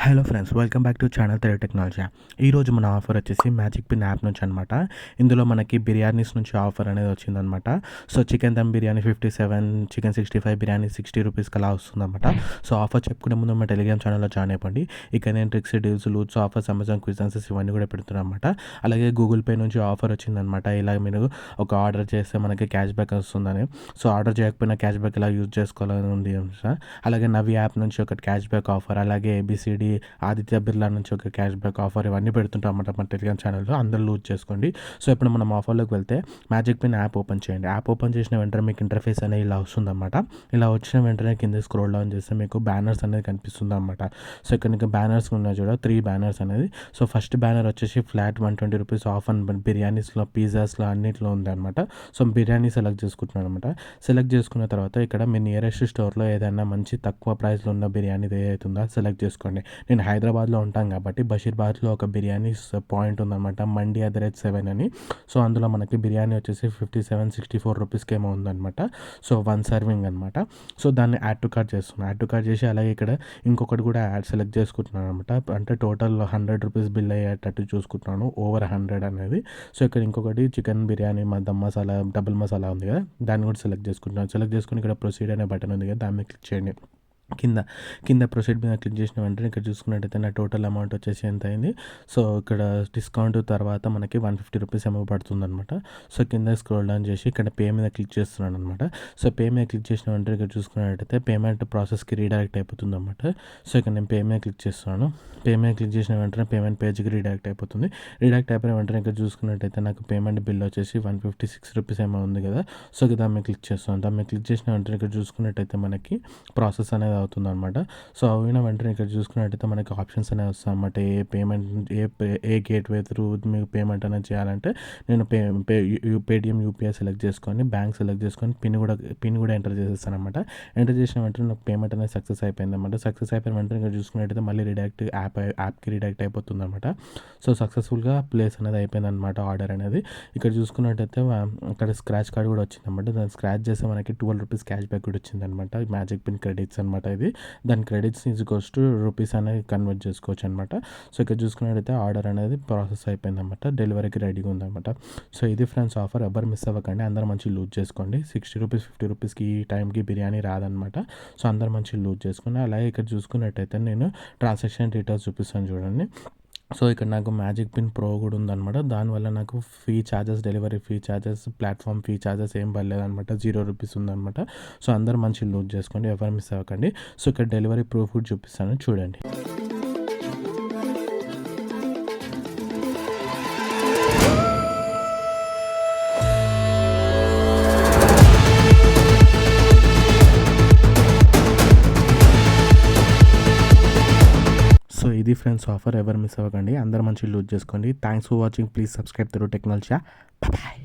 Hello friends, welcome back to channel Telugu technology. ఈరోజు మన offer వచ్చేసి మ్యాజిక్ పిన్ యాప్ నుంచి అనమాట. ఇందులో మనకి బిర్యానీస్ నుంచి ఆఫర్ అనేది వచ్చిందనమాట. So chicken dum biryani 57, chicken 65 biryani 60 రూపీస్కి అలా వస్తుందన్నమాట. సో ఆఫర్ చెప్పుకునే ముందు మా టెలిగ్రామ్ ఛానల్లో జాయిన్ అయిపోండి. ఇక నేను tricks, deals, loots, offers, Amazon quiz answers ఇవన్నీ కూడా పెడుతున్నాను అనమాట. అలాగే గూగుల్ పే నుంచి ఆఫర్ వచ్చిందనమాట. ఇలా మీరు ఒక ఆర్డర్ చేస్తే మనకి క్యాష్ బ్యాక్ వస్తుందని. సో ఆర్డర్ చేయకపోయినా క్యాష్ బ్యాక్ ఇలా యూజ్ చేసుకోవాలని ఉంది సార్. అలాగే నవి యాప్ నుంచి ఒక క్యాష్ బ్యాక్ ఆఫర్, అలాగే ఏబిసిడి ఆదిత్య బిర్లా నుంచి ఒక క్యాష్ బ్యాక్ ఆఫర్ ఇవన్నీ పెడుతుంటాం అన్నమాట మన టెలిగ్రామ్ ఛానల్లో. అందరూ లూజ్ చేసుకోండి. సో ఇప్పుడు మనం ఆఫర్లోకి వెళ్తే మ్యాజిక్ పిన్ యాప్ ఓపెన్ చేయండి. యాప్ ఓపెన్ చేసిన వెంటనే మీకు ఇంటర్ఫేస్ అనేది ఇలా వస్తుందన్నమాట. ఇలా వచ్చిన వెంటనే కింద స్క్రోల్ డౌన్ చేస్తే మీకు బ్యానర్స్ అనేది కనిపిస్తుంది అనమాట. సో ఇక్కడ మీకు బ్యానర్స్ ఉన్నాయి చూడ, 3 బ్యానర్స్ అనేది. సో ఫస్ట్ బ్యానర్ వచ్చేసి ఫ్లాట్ 120 రూపీస్ ఆఫ్ అండ్ బిర్యానీస్లో, పిజ్జాస్లో అన్నింటిలో ఉంది అనమాట. సో బిర్యానీ సెలెక్ట్ చేసుకుంటున్నాను అనమాట. సెలెక్ట్ చేసుకున్న తర్వాత ఇక్కడ మీ నియరెస్ట్ స్టోర్లో ఏదైనా మంచి తక్కువ ప్రైస్లో ఉన్న బిర్యానీ ఏదైతుందో సెలెక్ట్ చేసుకోండి. నేను హైదరాబాద్లో ఉంటాం కాబట్టి బషీర్బాద్లో ఒక బిర్యానీ పాయింట్ ఉందన్నమాట, మండి @7 అని. సో అందులో మనకి బిర్యానీ వచ్చేసి 57, 64 రూపీస్కి ఏమో ఉందన్నమాట. సో 1 సర్వింగ్ అనమాట. సో దాన్ని యాడ్ టు కార్ట్ చేస్తున్నాను. యాడ్ టు కార్ట్ చేసి అలాగే ఇక్కడ ఇంకొకటి కూడా యాడ్ సెలెక్ట్ చేసుకుంటున్నాను అనమాట. అంటే టోటల్ 100 రూపీస్ బిల్ అయ్యేటట్టు చూసుకుంటున్నాను, ఓవర్ 100 అనేది. సో ఇక్కడ ఇంకొకటి చికెన్ బిర్యానీ దమ్ మసాలా, డబుల్ మసాలా ఉంది కదా, దాన్ని కూడా సెలెక్ట్ చేసుకుంటున్నాను. సెలెక్ట్ చేసుకుని ఇక్కడ ప్రొసీడ్ అనే బటన్ ఉంది కదా, దాన్ని క్లిక్ చేయండి. కింద ప్రొసీడ్ మీద క్లిక్ చేసిన వెంటనే ఇక్కడ చూసుకున్నట్టయితే నా టోటల్ అమౌంట్ వచ్చేసి ఎంత అయింది. సో ఇక్కడ డిస్కౌంట్ తర్వాత మనకి 150 రూపీస్ ఏమో పడుతుందన్నమాట. సో కింద స్క్రోల్ డౌన్ చేసి ఇక్కడ పే మీద క్లిక్ చేస్తున్నాను అనమాట. సో పే మీద క్లిక్ చేసిన వెంటనే ఇక్కడ చూసుకున్నట్టయితే పేమెంట్ ప్రాసెస్కి రీడైరెక్ట్ అయిపోతుంది అనమాట. సో ఇక్కడ నేను పే మీద క్లిక్ చేస్తున్నాను. పే మీద క్లిక్ చేసిన వెంటనే పేమెంట్ పేజ్కి రీడైరెక్ట్ అయిపోతుంది. రీడైరెక్ట్ అయిపోయిన వెంటనే ఇక్కడ చూసుకున్నట్టయితే నాకు పేమెంట్ బిల్ వచ్చేసి 156 రూపీస్ ఏమో ఉంది కదా. సో దాని మీద క్లిక్ చేస్తున్నాను. దాని మీద క్లిక్ చేసిన వెంటనే ఇక్కడ చూసుకున్నట్టయితే మనకి ప్రాసెస్ అనేది అవుతుంది అనమాట. సో అయిన వెంటనే ఇక్కడ చూసుకున్నట్టయితే మనకి ఆప్షన్స్ అనేవి వస్తాయి అనమాట. ఏ పేమెంట్ ఏ గేట్వే త్రూ మీకు పేమెంట్ అనేది చేయాలంటే నేను పేటిఎం, యూపీఐ సెలెక్ట్ చేసుకొని బ్యాంక్ సెలెక్ట్ చేసుకొని పిన్ కూడా ఎంటర్ చేసేస్తాను అనమాట. ఎంటర్ చేసిన వెంటనే నాకు పేమెంట్ అనేది సక్సెస్ అయిపోయింది అనమాట. సక్సెస్ అయిపోయిన వెంటనే ఇక్కడ చూసుకున్నట్టయితే మళ్ళీ యాప్కి రీడైరెక్ట్ అయిపోతుంది అనమాట. సో సక్సెస్ఫుల్గా ప్లేస్ అనేది అయిపోయింది అనమాట ఆర్డర్ అనేది. ఇక్కడ చూసుకున్నట్టయితే అక్కడ స్క్రాచ్ కార్డ్ కూడా వచ్చింది అనమాట. దాన్ని స్క్రాచ్ చేస్తే మనకి 12 రూపీస్ క్యాష్ బ్యాక్ కూడా వచ్చింది అనమాట. మ్యాజిక్ పిన్ క్రెడిట్స్ అనమాట ఇది. దాని క్రెడిట్స్ ఈజ్కోస్ టు రూపీస్ అనేది కన్వర్ట్ చేసుకోవచ్చు అనమాట. సో ఇక్కడ చూసుకున్నట్టయితే ఆర్డర్ అనేది ప్రాసెస్ అయిపోయింది అనమాట. డెలివరీకి రెడీగా ఉందన్నమాట. సో ఇది ఫ్రెండ్స్ ఆఫర్, ఎవరు మిస్ అవ్వకండి. అందరూ మంచి లూజ్ చేసుకోండి. 60 రూపీస్, 50 రూపీస్కి ఈ టైంకి బిర్యానీ రాదనమాట. సో అందరూ మంచి లూజ్ చేసుకుని అలాగే ఇక్కడ చూసుకున్నట్టయితే నేను ట్రాన్సాక్షన్ డీటెయిల్స్ చూపిస్తాను చూడండి. సో ఇక్కడ నాకు మ్యాజిక్ పిన్ ప్రో కూడా ఉందన్నమాట. దానివల్ల నాకు fee charges, delivery fee charges, platform fee charges ఏం పడలేదన్నమాట. 0 రూపీస్ ఉందన్నమాట. సో అందరూ మంచి లూజ్ చేసుకోండి, ఎవరు మిస్ అవ్వకండి. సో ఇక్కడ డెలివరీ ప్రూఫ్ కూడా చూపిస్తాను చూడండి. సో ఇది ఫ్రెండ్స్ ఆఫర్, ఎవరు మిస్ అవ్వకండి. అందరూ మంచి లూజ్ చేసుకోండి. Thanks for watching. Please subscribe Telugu technology. Bye.